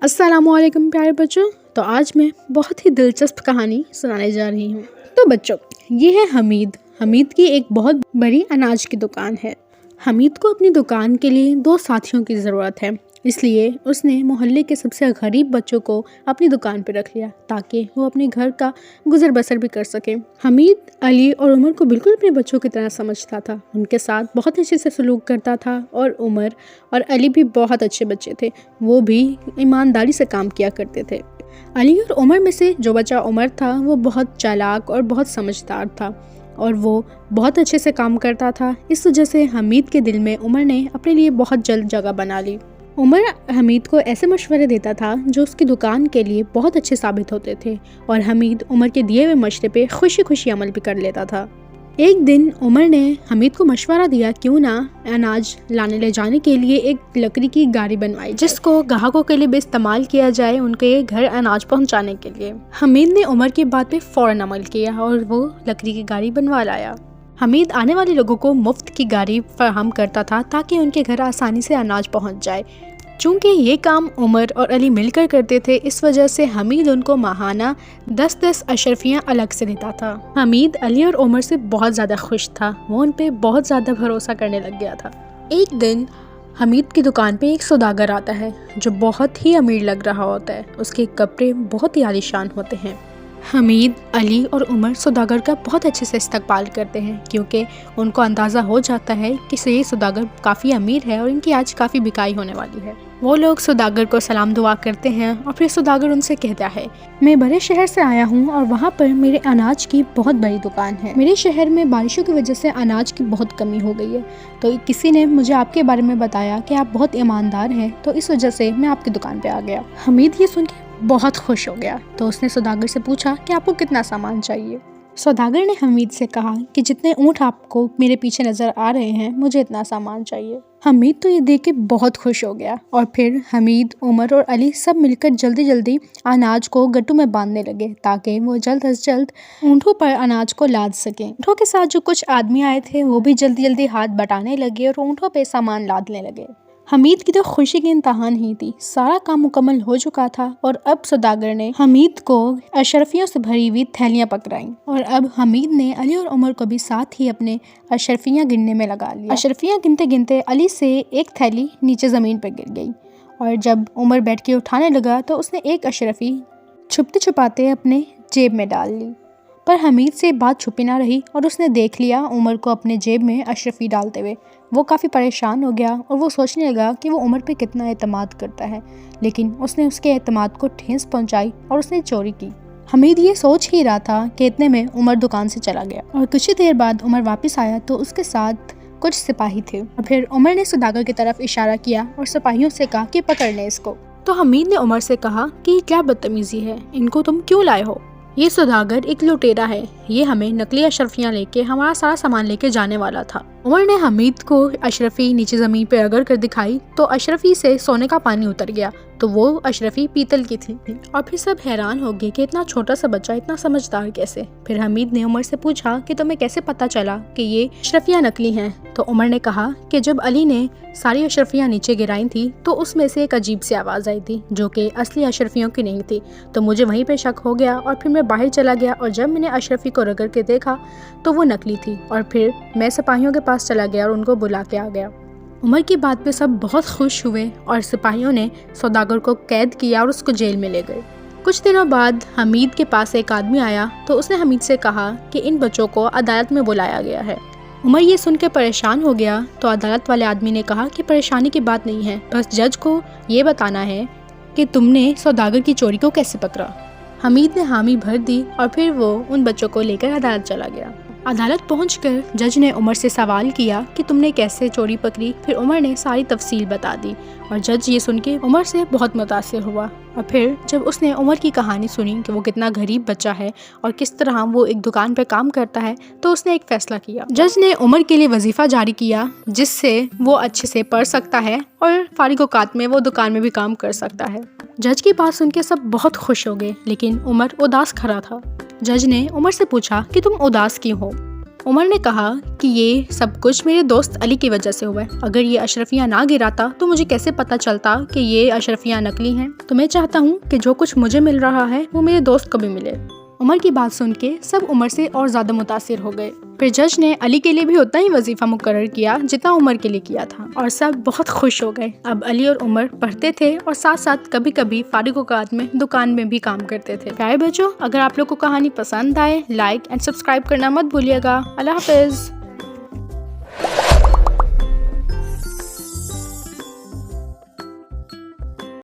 अस्सलामुअलैकुम प्यारे बच्चों। तो आज मैं बहुत ही दिलचस्प कहानी सुनाने जा रही हूँ। तो बच्चों, ये है हमीद। हमीद की एक बहुत बड़ी अनाज की दुकान है। हमीद को अपनी दुकान के लिए 2 साथियों की ज़रूरत है, इसलिए उसने मोहल्ले के सबसे गरीब बच्चों को अपनी दुकान पर रख लिया ताकि वो अपने घर का गुजर बसर भी कर सके। हमीद अली और उमर को बिल्कुल अपने बच्चों की तरह समझता था, उनके साथ बहुत अच्छे से सलूक करता था और उमर और अली भी बहुत अच्छे बच्चे थे। वो भी ईमानदारी से काम किया करते थे। अली और उमर में से जो बच्चा उमर था वो बहुत चालाक और बहुत समझदार था और वो बहुत अच्छे से काम करता था। इस वजह से हमीद के दिल में उमर ने अपने लिए बहुत जल्द जगह बना ली। उमर हमीद को ऐसे मशवरे देता था जो उसकी दुकान के लिए बहुत अच्छे साबित होते थे और हमीद उमर के दिए हुए मशवरे पे खुशी खुशी अमल भी कर लेता था। एक दिन उमर ने हमीद को मशवरा दिया क्यों ना अनाज लाने ले जाने के लिए एक लकड़ी की गाड़ी बनवाई जिसको ग्राहकों के लिए भी इस्तेमाल किया जाए उनके घर अनाज पहुंचाने के लिए। हमीद ने उमर की बात पे फ़ौरन अमल किया और वो लकड़ी की गाड़ी बनवा लाया। हमीद आने वाले लोगों को मुफ्त की गाड़ी फराहम करता था ताकि उनके घर आसानी से अनाज पहुंच जाए। चूँकि ये काम उमर और अली मिलकर करते थे, इस वजह से हमीद उनको माहाना 10-10 अशरफियाँ अलग से देता था। हमीद अली और उमर से बहुत ज़्यादा खुश था, वो उन पे बहुत ज़्यादा भरोसा करने लग गया था। एक दिन हमीद की दुकान पे एक सौदागर आता है जो बहुत ही अमीर लग रहा होता है। उसके कपड़े बहुत ही आलीशान होते हैं। हमीद, अली और उमर सौदागर का बहुत अच्छे से इस्तकबाल करते हैं क्योंकि उनको अंदाज़ा हो जाता है कि ये सौदागर काफ़ी अमीर है और इनकी आज काफ़ी बिकाई होने वाली है। वो लोग सौदागर को सलाम दुआ करते हैं और फिर सौदागर उनसे कहता है, मैं बड़े शहर से आया हूँ और वहाँ पर मेरे अनाज की बहुत बड़ी दुकान है। मेरे शहर में बारिशों की वजह से अनाज की बहुत कमी हो गई है, तो किसी ने मुझे आपके बारे में बताया कि आप बहुत ईमानदार हैं, तो इस वजह से मैं आपकी दुकान पे आ गया। हमीद ये सुन के बहुत खुश हो गया, तो उसने सौदागर से पूछा कि आपको कितना सामान चाहिए। सौदागर ने हमीद से कहा कि जितने ऊँट आपको मेरे पीछे नज़र आ रहे हैं, मुझे इतना सामान चाहिए। हमीद तो ये देख के बहुत खुश हो गया और फिर हमीद, उमर और अली सब मिलकर जल्दी जल्दी अनाज को गट्टू में बांधने लगे ताकि वो जल्द अज जल्द ऊँटों पर अनाज को लाद सकें। ऊँटों के साथ जो कुछ आदमी आए थे वो भी जल्दी जल्दी हाथ बटाने लगे और ऊँटों पे सामान लादने लगे। हमीद की तो खुशी की इंतहा नहीं थी। सारा काम मुकम्मल हो चुका था और अब सौदागर ने हमीद को अशरफियों से भरी हुई थैलियां पकड़ाईं और अब हमीद ने अली और उमर को भी साथ ही अपने अशरफियां गिनने में लगा लिया। अशरफियां गिनते गिनते अली से एक थैली नीचे ज़मीन पर गिर गई और जब उमर बैठ के उठाने लगा तो उसने एक अशरफी छुपते छुपाते अपने जेब में डाल ली। पर हमीद से बात छुपी ना रही और उसने देख लिया उमर को अपने जेब में अशरफी डालते हुए। वो काफ़ी परेशान हो गया और वो सोचने लगा कि वो उमर पे कितना एतमाद करता है, लेकिन उसने उसके एतमाद को ठेस पहुंचाई और उसने चोरी की। हमीद ये सोच ही रहा था कि इतने में उमर दुकान से चला गया और कुछ ही देर बाद उमर वापस आया तो उसके साथ कुछ सिपाही थे और फिर उमर ने सौदागर की तरफ इशारा किया और सिपाहियों से कहा कि पकड़ लें इसको। तो हमीद ने उमर से कहा कि क्या बदतमीजी है, इनको तुम क्यों लाए हो? ये सौदागर एक लुटेरा है, ये हमें नकली अशरफियाँ लेके हमारा सारा सामान लेके जाने वाला था। उमर ने हमीद को अशरफी नीचे ज़मीन पे रगड़ कर दिखाई तो अशरफी से सोने का पानी उतर गया, तो वो अशरफी पीतल की थी और फिर सब हैरान हो गए कि इतना छोटा सा बच्चा इतना समझदार कैसे। फिर हमीद ने उमर से पूछा कि तुम्हें कैसे पता चला कि ये अशरफियाँ नकली हैं? तो उमर ने कहा कि जब अली ने सारी अशरफियाँ नीचे गिराई थी तो उसमें से एक अजीब सी आवाज़ आई थी जो कि असली अशरफियों की नहीं थी, तो मुझे वहीं पे शक हो गया और फिर मैं बाहर चला गया और जब मैंने अशरफी को रगड़ के देखा तो वो नकली थी और फिर मैं सिपाहियों के पास चला गया और उनको बुला के आ गया। उमर की बात पे सब बहुत खुश हुए और सिपाहियों ने सौदागर को कैद किया और उसको जेल में ले गए। कुछ दिनों बाद हमीद के पास एक आदमी आया तो उसने हमीद से कहा कि इन बच्चों को अदालत में बुलाया गया है। उमर ये सुन के परेशान हो गया तो अदालत वाले आदमी ने कहा कि परेशानी की बात नहीं है, बस जज को ये बताना है कि तुमने सौदागर की चोरी को कैसे पकड़ा। हमीद ने हामी भर दी और फिर वो उन बच्चों को लेकर अदालत चला गया। अदालत पहुंचकर जज ने उमर से सवाल किया कि तुमने कैसे चोरी पकड़ी। फिर उमर ने सारी तफसील बता दी और जज ये सुन के उमर से बहुत मुतासिर हुआ और फिर जब उसने उमर की कहानी सुनी कि वो कितना गरीब बच्चा है और किस तरह वो एक दुकान पर काम करता है, तो उसने एक फ़ैसला किया। जज ने उमर के लिए वजीफ़ा जारी किया जिससे वो अच्छे से पढ़ सकता है और फारिग औकात में वो दुकान में भी काम कर सकता है। जज की बात सुन के सब बहुत खुश हो गए, लेकिन उमर उदास खड़ा था। जज ने उमर से पूछा कि तुम उदास क्यों हो? उमर ने कहा कि ये सब कुछ मेरे दोस्त अली की वजह से हुआ है। अगर ये अशरफियाँ ना गिराता तो मुझे कैसे पता चलता कि ये अशरफियाँ नकली हैं। तो मैं चाहता हूँ कि जो कुछ मुझे मिल रहा है वो मेरे दोस्त को भी मिले। उमर की बात सुन के सब उमर से और ज़्यादा मुतासिर हो गए। फिर जज ने अली के लिए भी उतना ही वजीफ़ा मुकर्रर किया जितना उमर के लिए किया था और सब बहुत खुश हो गए। अब अली और उमर पढ़ते थे और साथ साथ कभी कभी फारिग औकात में दुकान में भी काम करते थे। प्यारे बच्चों, अगर आप लोग को कहानी पसंद आए लाइक एंड सब्सक्राइब करना मत भूलिएगा। अल्लाह हाफिज़।